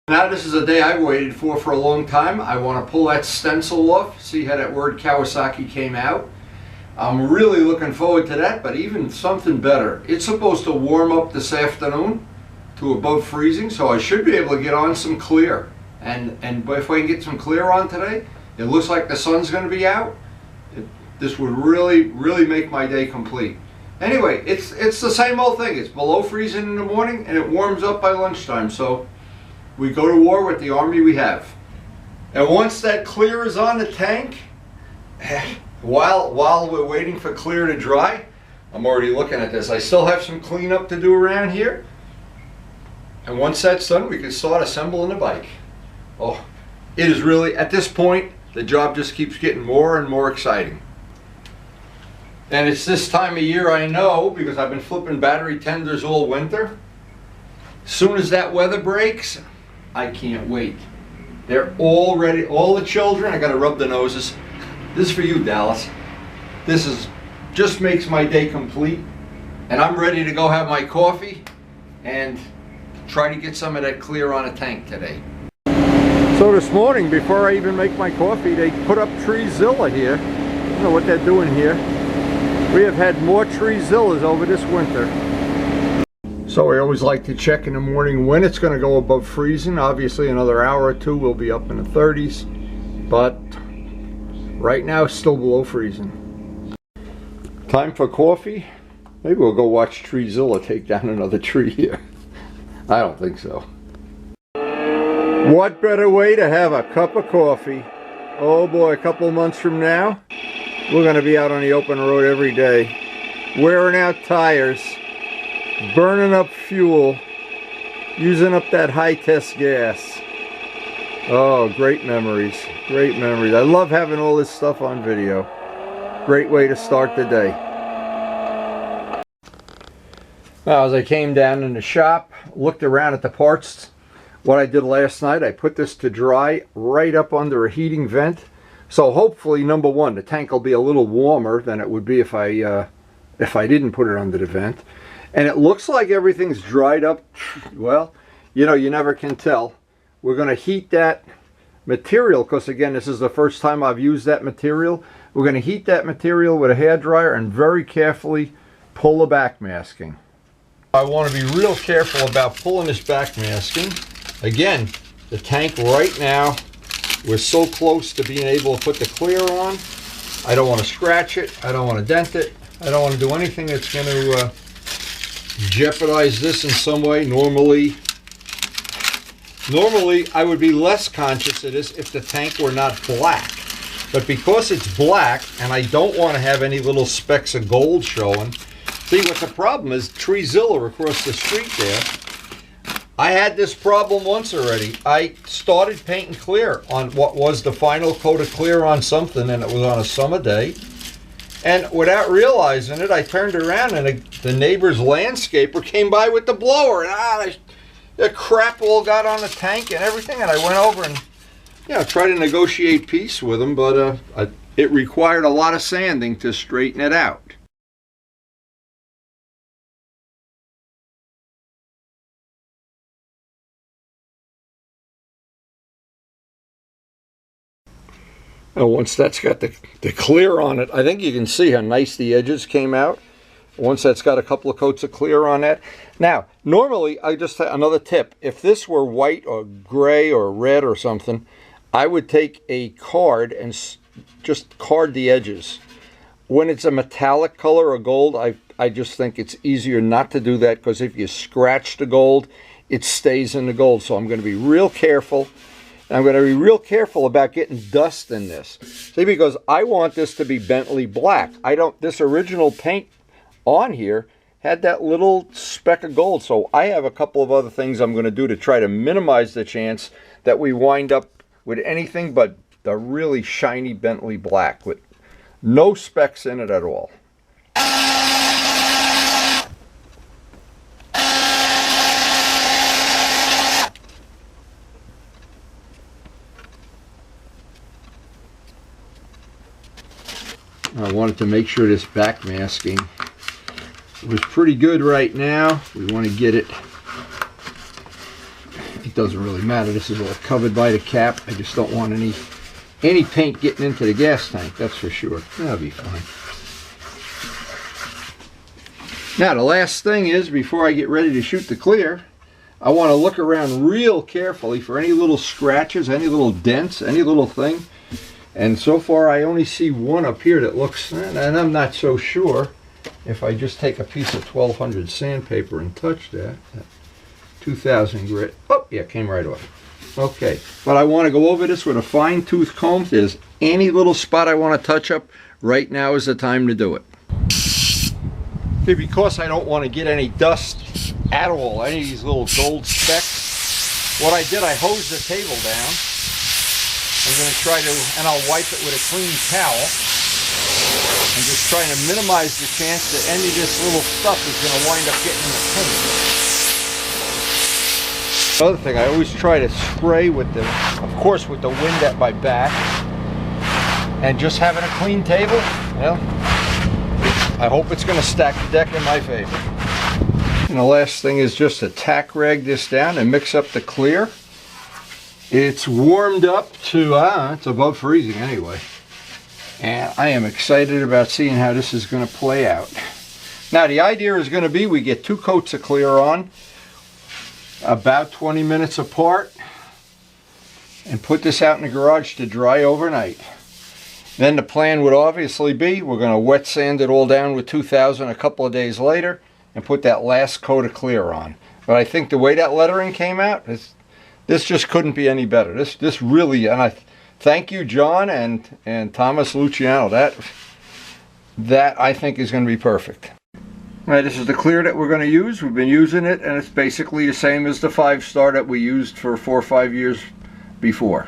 Now this is a day I've waited for a long time. I want to pull that stencil off, see how that word Kawasaki came out. I'm really looking forward to that, but even something better. It's supposed to warm up this afternoon to above freezing, so I should be able to get on some clear. And if I can get some clear on today, it looks like the sun's going to be out. This would really make my day complete. Anyway, it's the same old thing. It's below freezing in the morning and it warms up by lunchtime. So we go to war with the army we have. And once that clear is on the tank, while we're waiting for clear to dry, I'm already looking at this. I still have some cleanup to do around here. And once that's done, we can start assembling the bike. Oh, it is really, at this point, the job just keeps getting more and more exciting. And it's this time of year, I know, because I've been flipping battery tenders all winter. As soon as that weather breaks, I can't wait. They're all ready, all the children, I gotta rub their noses. This is for you, Dallas. This just makes my day complete. And I'm ready to go have my coffee and try to get some of that clear on a tank today. So this morning, before I even make my coffee, they put up Treezilla here. I don't know what they're doing here. We have had more Treezillas over this winter. So I always like to check in the morning when it's going to go above freezing. Obviously another hour or two we'll be up in the 30s, but right now it's still below freezing. Time for coffee. Maybe we'll go watch Treezilla take down another tree here. I don't think so. What better way to have a cup of coffee? Oh boy, a couple months from now, we're going to be out on the open road every day, wearing out tires, burning up fuel, using up that high-test gas. Oh, great memories, great memories. I love having all this stuff on video. Great way to start the day. Now, as I came down in the shop, looked around at the parts, what I did last night, I put this to dry right up under a heating vent. So hopefully, number one, the tank will be a little warmer than it would be if I didn't put it under the vent. And it looks like everything's dried up. Well, you know, you never can tell. We're going to heat that material, because again, this is the first time I've used that material. We're going to heat that material with a hairdryer and very carefully pull the backmasking. I want to be real careful about pulling this backmasking. Again, the tank right now, we're so close to being able to put the clear on. I don't want to scratch it. I don't want to dent it. I don't want to do anything that's going to jeopardize this in some way. Normally I would be less conscious of this if the tank were not black. But because it's black and I don't want to have any little specks of gold showing. See, what the problem is, Treezilla across the street there, I had this problem once already. I started painting clear on what was the final coat of clear on something, and it was on a summer day. And without realizing it, I turned around and the neighbor's landscaper came by with the blower, and the crap all got on the tank and everything. And I went over and, you know, tried to negotiate peace with him, but it required a lot of sanding to straighten it out. And once that's got the clear on it, I think you can see how nice the edges came out. Once that's got a couple of coats of clear on that. Now, normally, another tip, if this were white or gray or red or something, I would take a card and just card the edges. When it's a metallic color or gold, I just think it's easier not to do that, because if you scratch the gold, it stays in the gold. So I'm going to be real careful. I'm going to be real careful about getting dust in this. See, because I want this to be Bentley black. This original paint on here had that little speck of gold. So I have a couple of other things I'm going to do to try to minimize the chance that we wind up with anything but the really shiny Bentley black with no specks in it at all. I wanted to make sure this backmasking was pretty good right now. We want to get it doesn't really matter. This is all covered by the cap. I just don't want any paint getting into the gas tank, that's for sure. That'll be fine. Now the last thing is, before I get ready to shoot the clear, I want to look around real carefully for any little scratches, any little dents, any little thing. And so far I only see one up here that looks, and I'm not so sure if I just take a piece of 1200 sandpaper and touch that 2000 grit. Oh yeah, it came right off. Okay, but I want to go over this with a fine-tooth comb. If there's any little spot I want to touch up, right now is the time to do it. Okay, because I don't want to get any dust at all, any of these little gold specks, what I did, I hosed the table down. I'm going to try to, and I'll wipe it with a clean towel. I'm just trying to minimize the chance that any of this little stuff is going to wind up getting in the paint. Another thing, I always try to spray with the, of course, with the wind at my back, and just having a clean table, well, I hope it's going to stack the deck in my favor. And the last thing is just to tack rag this down and mix up the clear. It's warmed up to, it's above freezing anyway. And I am excited about seeing how this is going to play out. Now the idea is going to be we get 2 coats of clear on, about 20 minutes apart, and put this out in the garage to dry overnight. Then the plan would obviously be we're going to wet sand it all down with 2000 a couple of days later and put that last coat of clear on. But I think the way that lettering came out, this just couldn't be any better. This really, and I thank you, John and Thomas Luciano. That I think is going to be perfect. All right, this is the clear that we're going to use. We've been using it, and it's basically the same as the 5-star that we used for 4 or 5 years before.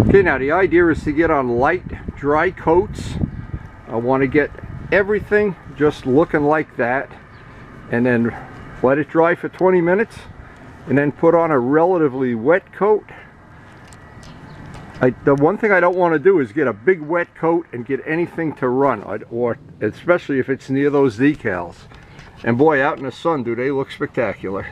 Okay, now the idea is to get on light, dry coats. I want to get everything just looking like that, and then let it dry for 20 minutes, and then put on a relatively wet coat. The one thing I don't want to do is get a big wet coat and get anything to run, or especially if it's near those decals. And boy, out in the sun, do they look spectacular.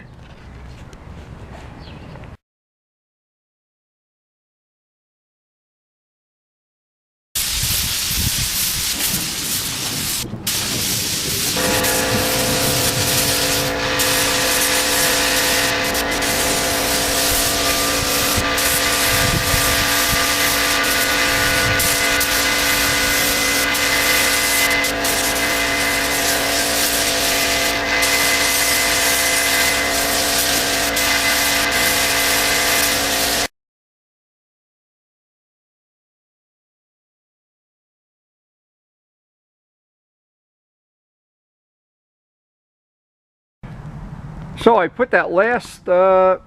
So I put that last, the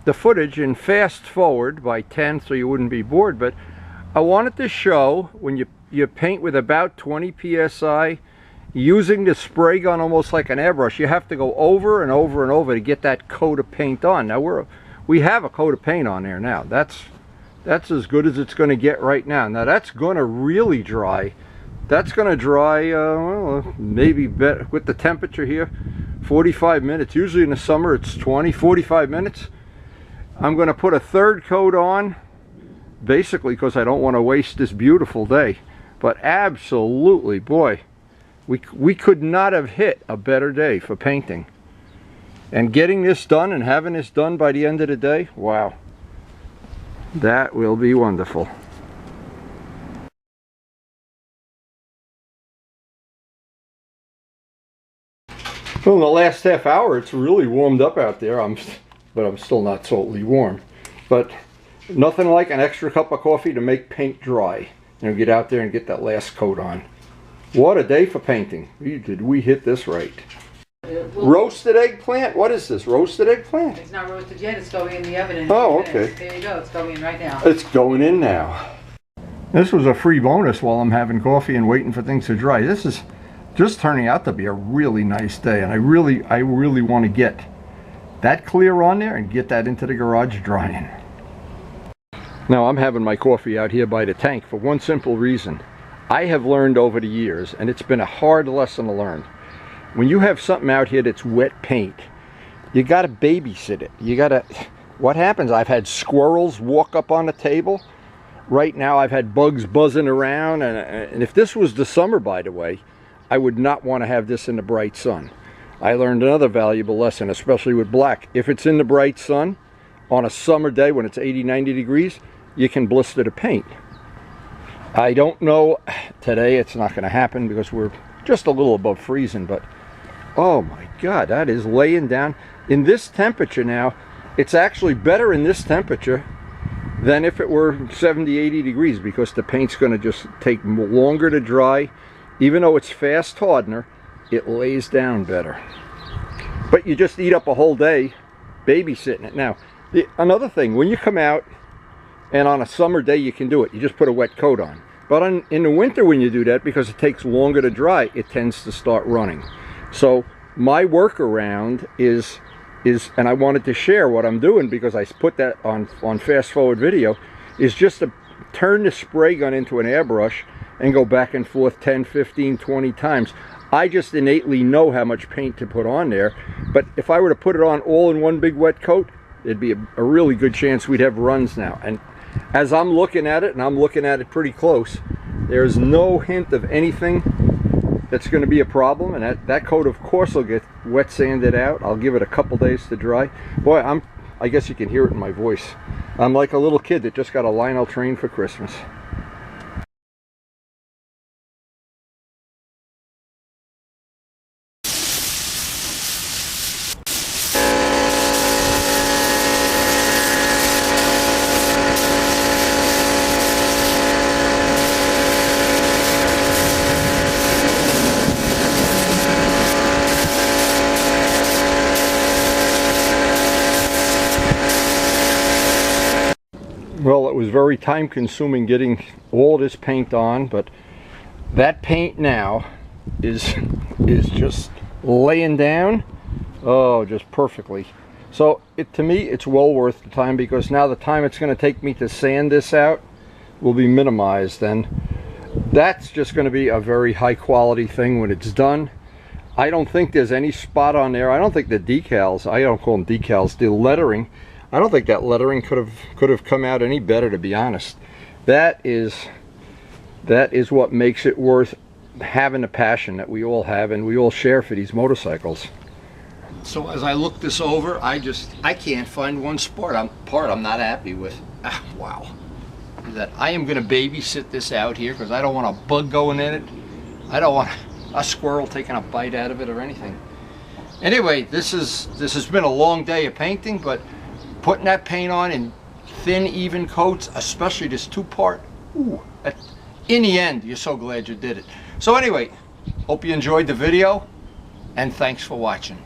footage in fast forward by 10 so you wouldn't be bored, but I wanted to show when you paint with about 20 psi, using the spray gun almost like an airbrush, you have to go over and over and over to get that coat of paint on. Now we have a coat of paint on there now. That's as good as it's going to get right now. Now that's going to really dry. That's going to dry, well, maybe better with the temperature here, 45 minutes. Usually in the summer it's 20, 45 minutes. I'm going to put a third coat on, basically because I don't want to waste this beautiful day. But absolutely, boy, we could not have hit a better day for painting. And getting this done and having this done by the end of the day, wow, that will be wonderful. Well, in the last half hour, it's really warmed up out there. But I'm still not totally warm. But nothing like an extra cup of coffee to make paint dry. You know, get out there and get that last coat on. What a day for painting. Did we hit this right? Roasted eggplant? What is this? Roasted eggplant? It's not roasted yet. It's going in the oven. Oh, okay. There you go. It's going in right now. It's going in now. This was a free bonus while I'm having coffee and waiting for things to dry. This is just turning out to be a really nice day, and I really want to get that clear on there and get that into the garage drying. Now I'm having my coffee out here by the tank for one simple reason. I have learned over the years, and it's been a hard lesson to learn. When you have something out here that's wet paint, you got to babysit it. You got to, what happens, I've had squirrels walk up on the table. Right now I've had bugs buzzing around, and if this was the summer, by the way, I would not want to have this in the bright sun. I learned another valuable lesson, especially with black. If it's in the bright sun on a summer day when it's 80, 90 degrees, you can blister the paint. I don't know, today it's not going to happen because we're just a little above freezing, but oh my God, that is laying down. In this temperature now, it's actually better in this temperature than if it were 70, 80 degrees, because the paint's going to just take longer to dry. Even though it's fast hardener, it lays down better. But you just eat up a whole day babysitting it. Now, another thing, when you come out, and on a summer day you can do it, you just put a wet coat on. But in the winter when you do that, because it takes longer to dry, it tends to start running. So my workaround is, and I wanted to share what I'm doing because I put that on fast forward video, is just to turn the spray gun into an airbrush and go back and forth 10, 15, 20 times. I just innately know how much paint to put on there, but if I were to put it on all in one big wet coat, it'd be a really good chance we'd have runs now. And as I'm looking at it, and I'm looking at it pretty close, there's no hint of anything that's going to be a problem, and that coat of course will get wet sanded out. I'll give it a couple days to dry. Boy, I guess you can hear it in my voice. I'm like a little kid that just got a Lionel train for Christmas. Well, it was very time consuming getting all this paint on, but that paint now is just laying down, oh, just perfectly. So to me it's well worth the time, because now the time it's going to take me to sand this out will be minimized, and that's just going to be a very high quality thing when it's done. I don't think there's any spot on there. I don't think the decals, I don't call them decals, the lettering, I don't think that lettering could have come out any better, to be honest. That is what makes it worth having the passion that we all have and we all share for these motorcycles. So as I look this over, I can't find one part I'm not happy with. Wow. That I am going to babysit this out here because I don't want a bug going in it. I don't want a squirrel taking a bite out of it or anything. Anyway, this has been a long day of painting, but putting that paint on in thin, even coats, especially this two-part, ooh, in the end, you're so glad you did it. So anyway, hope you enjoyed the video, and thanks for watching.